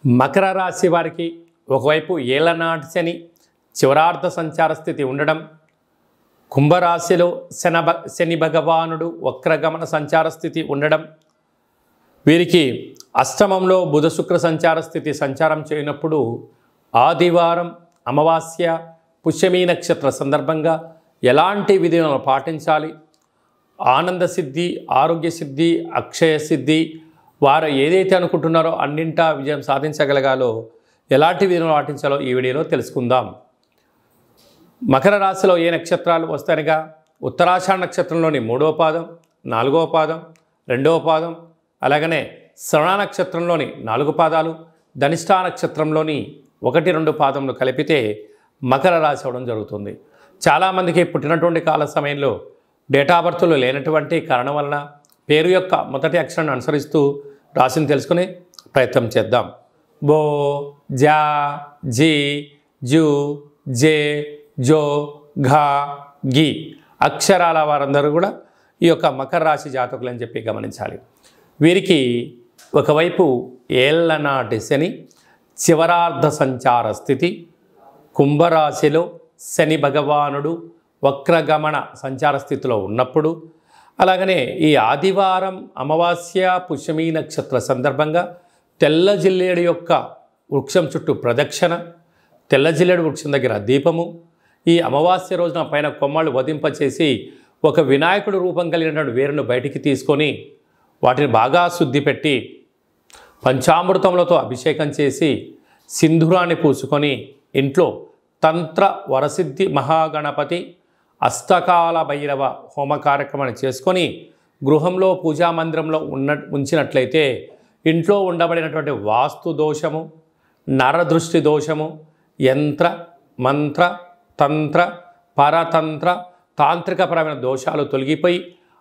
మకర రాశి వారికి ఒకవైపు ఏళ్లనాటి శని చివరార్ధ సంచార స్థితి ఉండడం, కుంభరాశిలో శని భగవానుడు వక్రగమన సంచార స్థితి ఉండడం, వీరికి అష్టమంలో బుధ శుక్ర సంచార స్థితి సంచారం చేయనప్పుడు ఆదివారం అమావాస్య పుష్యమీ నక్షత్ర సందర్భంగా ఎలాంటి విధులను పాటించాలి, ఆనంద సిద్ధి, ఆరోగ్య సిద్ధి, అక్షయ సిద్ధి, వారు ఏదైతే అనుకుంటున్నారో అన్నింటా విజయం సాధించగలగాలో ఎలాంటి విధులను పాటించాలో ఈ వీడియోలో తెలుసుకుందాం. మకర రాశిలో ఏ నక్షత్రాలు వస్తాయనగా ఉత్తరాషాఢ నక్షత్రంలోని 3వ పాదం, 4వ పాదం, 2వ పాదం, అలాగనే శ్రవణ నక్షత్రంలోని 4 పాదాలు, ధనిష్ఠా నక్షత్రంలోని 1, 2 పాదములు కలిపితే మకర రాశి అవడం జరుగుతుంది. చాలామందికి పుట్టినటువంటి కాల సమయంలో డేటా బర్త్లు లేనటువంటి కారణం వలన పేరు యొక్క మొదటి అక్షరాన్ని అనుసరిస్తూ రాశిని తెలుసుకునే ప్రయత్నం చేద్దాం. బో, జా, జీ, జూ, జే, జో, ఘా, గి అక్షరాల వారందరూ కూడా ఈ యొక్క మకర రాశి జాతకులు అని చెప్పి గమనించాలి. వీరికి ఒకవైపు ఏళ్లనాటి శని చివరార్ధ సంచార స్థితి, కుంభరాశిలో శని భగవానుడు వక్రగమన సంచార స్థితిలో ఉన్నప్పుడు, అలాగనే ఈ ఆదివారం అమావాస్య పుష్యమీ నక్షత్ర సందర్భంగా తెల్ల జిల్లేడు యొక్క వృక్షం చుట్టూ ప్రదక్షిణ, తెల్ల జిల్లేడు వృక్షం దగ్గర దీపము, ఈ అమావాస్య రోజున పైన కొమ్మలు వధింపచేసి ఒక వినాయకుడు రూపం కలిగినటువంటి వేరును బయటికి తీసుకొని వాటిని బాగా శుద్ధి పెట్టి పంచామృతములతో అభిషేకం చేసి సింధూరాన్ని పూసుకొని ఇంట్లో తంత్ర వరసిద్ధి మహాగణపతి అష్టకాల భైరవ హోమ కార్యక్రమాన్ని చేసుకొని గృహంలో పూజా మందిరంలో ఉంచినట్లయితే ఇంట్లో ఉండబడినటువంటి వాస్తు దోషము, నరదృష్టి దోషము, యంత్ర మంత్ర తంత్ర పరతంత్ర తాంత్రికపరమైన దోషాలు తొలగిపోయి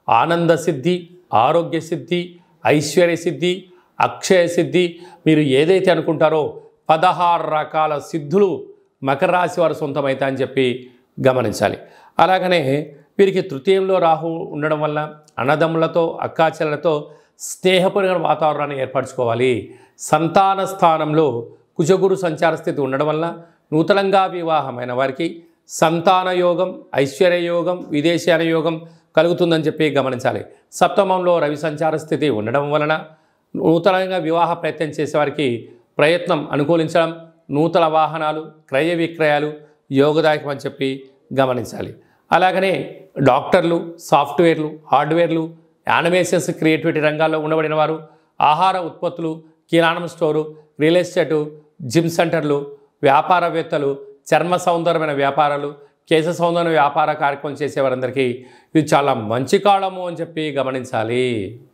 ఆనంద సిద్ధి, ఆరోగ్య సిద్ధి, ఐశ్వర్య సిద్ధి, అక్షయ సిద్ధి, మీరు ఏదైతే అనుకుంటారో 16 రకాల సిద్ధులు మకర రాశి వారు సొంతమవుతాయని చెప్పి గమనించాలి. అలాగనే వీరికి తృతీయంలో రాహు ఉండడం వల్ల అన్నదమ్ములతో అక్కాచెల్లెలతో స్నేహపూర్వక వాతావరణాన్ని ఏర్పరచుకోవాలి. సంతాన స్థానంలో కుజగురు సంచార స్థితి ఉండడం వల్ల నూతనంగా వివాహమైన వారికి సంతాన యోగం, ఐశ్వర్య యోగం, విదేశీయాన యోగం కలుగుతుందని చెప్పి గమనించాలి. సప్తమంలో రవి సంచార స్థితి ఉండడం వలన నూతనంగా వివాహ ప్రయత్నం చేసేవారికి ప్రయత్నం అనుకూలించడం, నూతన వాహనాలు, క్రయ విక్రయాలు యోగదాయకం అని చెప్పి గమనించాలి. అలాగనే డాక్టర్లు, సాఫ్ట్వేర్లు, హార్డ్వేర్లు, యానిమేషన్స్, క్రియేటివిటీ రంగాల్లో ఉండబడిన వారు, ఆహార ఉత్పత్తులు, కిరాణం స్టోరు, రియల్ ఎస్టేటు, జిమ్ సెంటర్లు, వ్యాపారవేత్తలు, చర్మ సౌందర్యమైన వ్యాపారాలు, కేశ సౌందర్య వ్యాపార కార్యక్రమం చేసేవారందరికీ ఇది చాలా మంచి కాలము అని చెప్పి గమనించాలి.